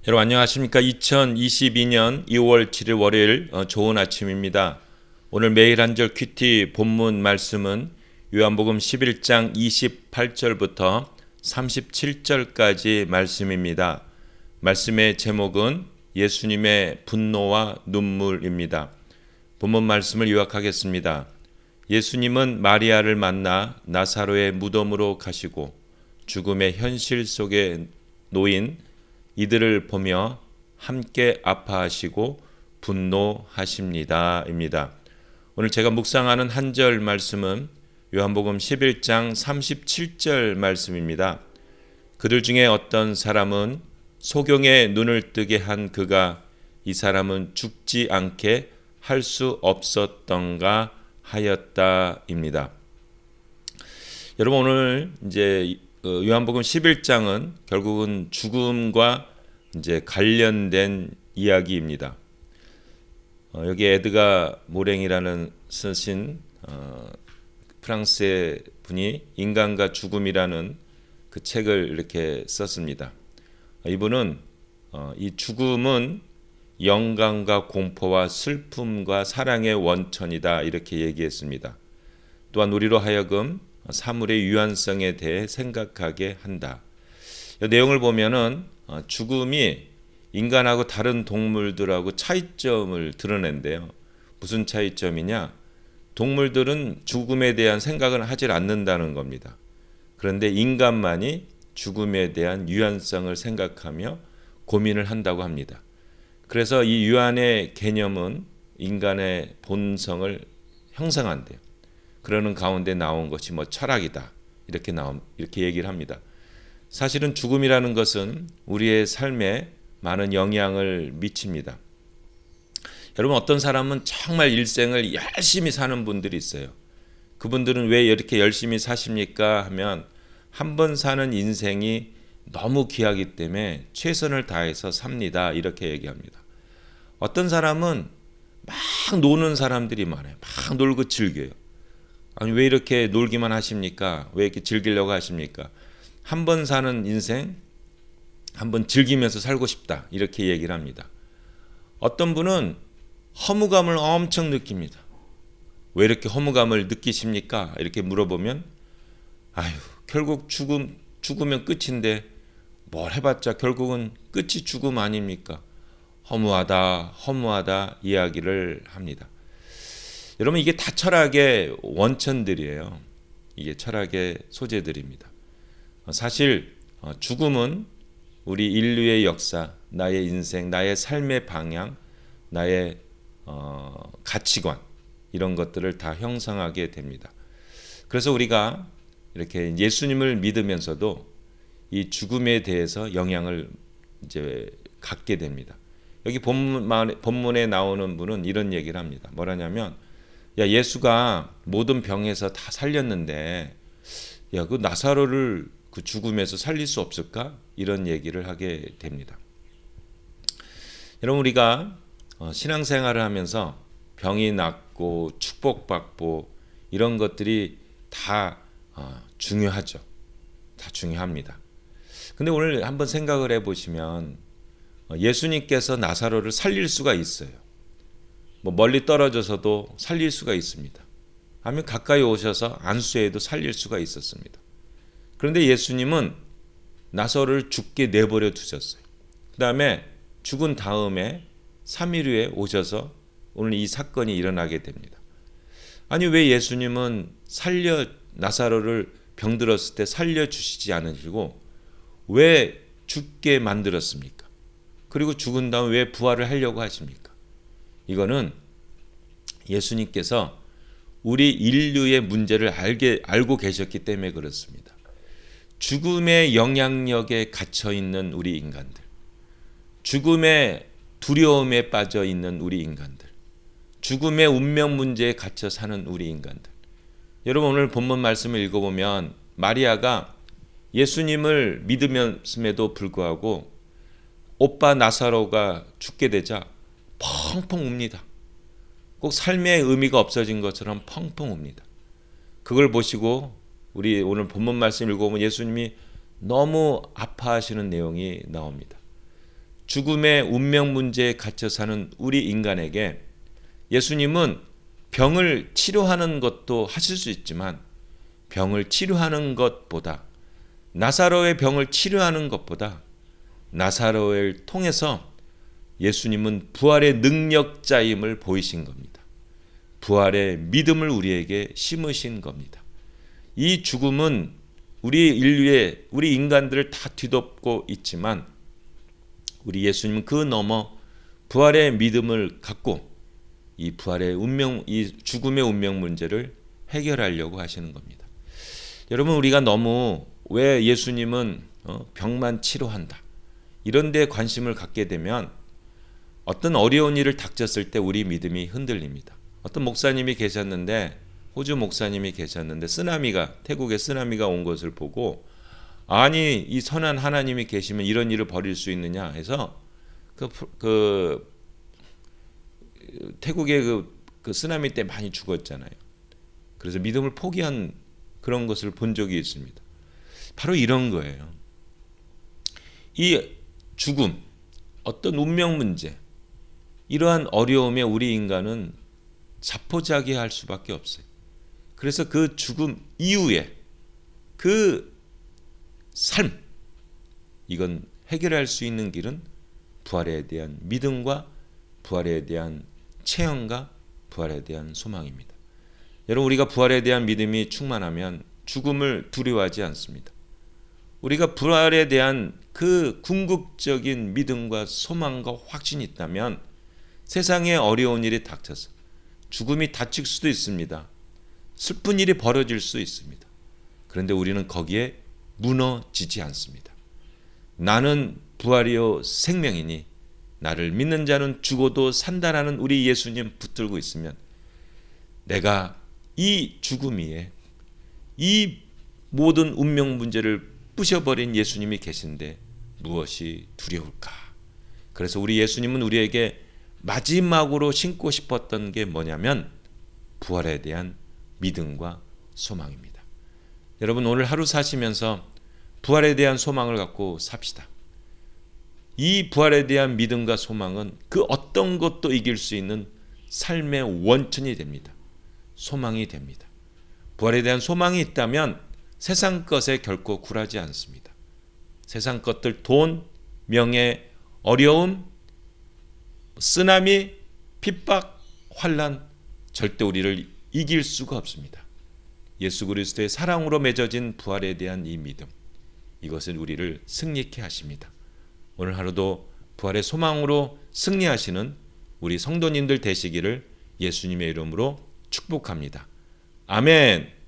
여러분 안녕하십니까? 2022년 2월 7일 월요일 좋은 아침입니다. 오늘 매일 한 절 큐티 본문 말씀은 요한복음 11장 28절부터 37절까지 말씀입니다. 말씀의 제목은 예수님의 분노와 눈물입니다. 본문 말씀을 요약하겠습니다. 예수님은 마리아를 만나 나사로의 무덤으로 가시고 죽음의 현실 속에 놓인 이들을 보며 함께 아파하시고 분노하십니다. 입니다. 오늘 제가 묵상하는 한 절 말씀은 요한복음 11장 37절 말씀입니다. 그들 중에 어떤 사람은 소경의 눈을 뜨게 한 그가 이 사람은 죽지 않게 할 수 없었던가 하였다입니다. 여러분 오늘 이제 요한복음 11장은 결국은 죽음과 이제 관련된 이야기입니다. 여기 에드가 모랭이라는 쓰신 프랑스의 분이 인간과 죽음이라는 그 책을 이렇게 썼습니다. 이분은 이 죽음은 영광과 공포와 슬픔과 사랑의 원천이다 이렇게 얘기했습니다. 또한 우리로 하여금 사물의 유한성에 대해 생각하게 한다. 이 내용을 보면은 죽음이 인간하고 다른 동물들하고 차이점을 드러낸대요. 무슨 차이점이냐? 동물들은 죽음에 대한 생각을 하질 않는다는 겁니다. 그런데 인간만이 죽음에 대한 유한성을 생각하며 고민을 한다고 합니다. 그래서 이 유한의 개념은 인간의 본성을 형성한대요. 그러는 가운데 나온 것이 철학이다. 이렇게 얘기를 합니다. 사실은 죽음이라는 것은 우리의 삶에 많은 영향을 미칩니다. 여러분 어떤 사람은 정말 일생을 열심히 사는 분들이 있어요. 그분들은 왜 이렇게 열심히 사십니까? 하면 한 번 사는 인생이 너무 귀하기 때문에 최선을 다해서 삽니다. 이렇게 얘기합니다. 어떤 사람은 막 노는 사람들이 많아요. 막 놀고 즐겨요. 아니 왜 이렇게 놀기만 하십니까? 왜 이렇게 즐기려고 하십니까? 한 번 사는 인생 한번 즐기면서 살고 싶다 이렇게 얘기를 합니다. 어떤 분은 허무감을 엄청 느낍니다. 왜 이렇게 허무감을 느끼십니까? 이렇게 물어보면 아유 결국 죽으면 끝인데 뭘 해봤자 결국은 끝이 죽음 아닙니까? 허무하다 이야기를 합니다. 여러분 이게 다 철학의 원천들이에요. 이게 철학의 소재들입니다. 사실 죽음은 우리 인류의 역사, 나의 인생, 나의 삶의 방향, 나의 가치관 이런 것들을 다 형성하게 됩니다. 그래서 우리가 이렇게 예수님을 믿으면서도 이 죽음에 대해서 영향을 이제 갖게 됩니다. 여기 본문에 나오는 분은 이런 얘기를 합니다. 뭐라냐면 야 예수가 모든 병에서 다 살렸는데 야 그 나사로를 그 죽음에서 살릴 수 없을까? 이런 얘기를 하게 됩니다. 여러분 우리가 신앙생활을 하면서 병이 낫고 축복받고 이런 것들이 다 중요하죠. 다 중요합니다. 근데 오늘 한번 생각을 해보시면 예수님께서 나사로를 살릴 수가 있어요. 멀리 떨어져서도 살릴 수가 있습니다. 아니면 가까이 오셔서 안수해도 살릴 수가 있었습니다. 그런데 예수님은 나사로를 죽게 내버려 두셨어요. 그 다음에 죽은 다음에 3일 후에 오셔서 오늘 이 사건이 일어나게 됩니다. 아니 왜 예수님은 나사로를 병들었을 때 살려주시지 않으시고 왜 죽게 만들었습니까? 그리고 죽은 다음 왜 부활을 하려고 하십니까? 이거는 예수님께서 우리 인류의 문제를 알고 계셨기 때문에 그렇습니다. 죽음의 영향력에 갇혀 있는 우리 인간들, 죽음의 두려움에 빠져 있는 우리 인간들, 죽음의 운명 문제에 갇혀 사는 우리 인간들. 여러분 오늘 본문 말씀을 읽어보면 마리아가 예수님을 믿으면서도 불구하고 오빠 나사로가 죽게 되자 펑펑 웁니다. 꼭 삶의 의미가 없어진 것처럼 펑펑 웁니다. 그걸 보시고 우리 오늘 본문 말씀 읽어보면 예수님이 너무 아파하시는 내용이 나옵니다. 죽음의 운명 문제에 갇혀 사는 우리 인간에게 예수님은 병을 치료하는 것도 하실 수 있지만 병을 치료하는 것보다 나사로의 병을 치료하는 것보다 나사로를 통해서 예수님은 부활의 능력자임을 보이신 겁니다. 부활의 믿음을 우리에게 심으신 겁니다. 이 죽음은 우리 인류의 우리 인간들을 다 뒤덮고 있지만 우리 예수님은 그 너머 부활의 믿음을 갖고 이 부활의 운명, 이 죽음의 운명 문제를 해결하려고 하시는 겁니다. 여러분, 우리가 너무 왜 예수님은 병만 치료한다 이런 데 관심을 갖게 되면 어떤 어려운 일을 닥쳤을 때 우리 믿음이 흔들립니다. 어떤 목사님이 계셨는데, 호주 목사님이 계셨는데 태국에 쓰나미가 온 것을 보고 아니 이 선한 하나님이 계시면 이런 일을 벌일 수 있느냐 해서 태국의 그 쓰나미 때 많이 죽었잖아요. 그래서 믿음을 포기한 그런 것을 본 적이 있습니다. 바로 이런 거예요. 이 죽음, 어떤 운명 문제, 이러한 어려움에 우리 인간은 자포자기할 수밖에 없어요. 그래서 그 죽음 이후에 그 삶, 이건 해결할 수 있는 길은 부활에 대한 믿음과 부활에 대한 체험과 부활에 대한 소망입니다. 여러분, 우리가 부활에 대한 믿음이 충만하면 죽음을 두려워하지 않습니다. 우리가 부활에 대한 그 궁극적인 믿음과 소망과 확신이 있다면 세상에 어려운 일이 닥쳐서 죽음이 닥칠 수도 있습니다. 슬픈 일이 벌어질 수 있습니다. 그런데 우리는 거기에 무너지지 않습니다. 나는 부활이요 생명이니 나를 믿는 자는 죽어도 산다라는 우리 예수님 붙들고 있으면 내가 이 죽음 위에 이 모든 운명 문제를 부셔버린 예수님이 계신데 무엇이 두려울까? 그래서 우리 예수님은 우리에게 마지막으로 신고 싶었던 게 뭐냐면 부활에 대한 믿음과 소망입니다. 여러분, 오늘 하루 사시면서 부활에 대한 소망을 갖고 삽시다. 이 부활에 대한 믿음과 소망은 그 어떤 것도 이길 수 있는 삶의 원천이 됩니다. 소망이 됩니다. 부활에 대한 소망이 있다면 세상 것에 결코 굴하지 않습니다. 세상 것들, 돈, 명예, 어려움, 쓰나미, 핍박, 환난, 절대 우리를 이길 수가 없습니다. 예수 그리스도의 사랑으로 맺어진 부활에 대한 이 믿음, 이것은 우리를 승리케 하십니다. 오늘 하루도 부활의 소망으로 승리하시는 우리 성도님들 되시기를 예수님의 이름으로 축복합니다. 아멘.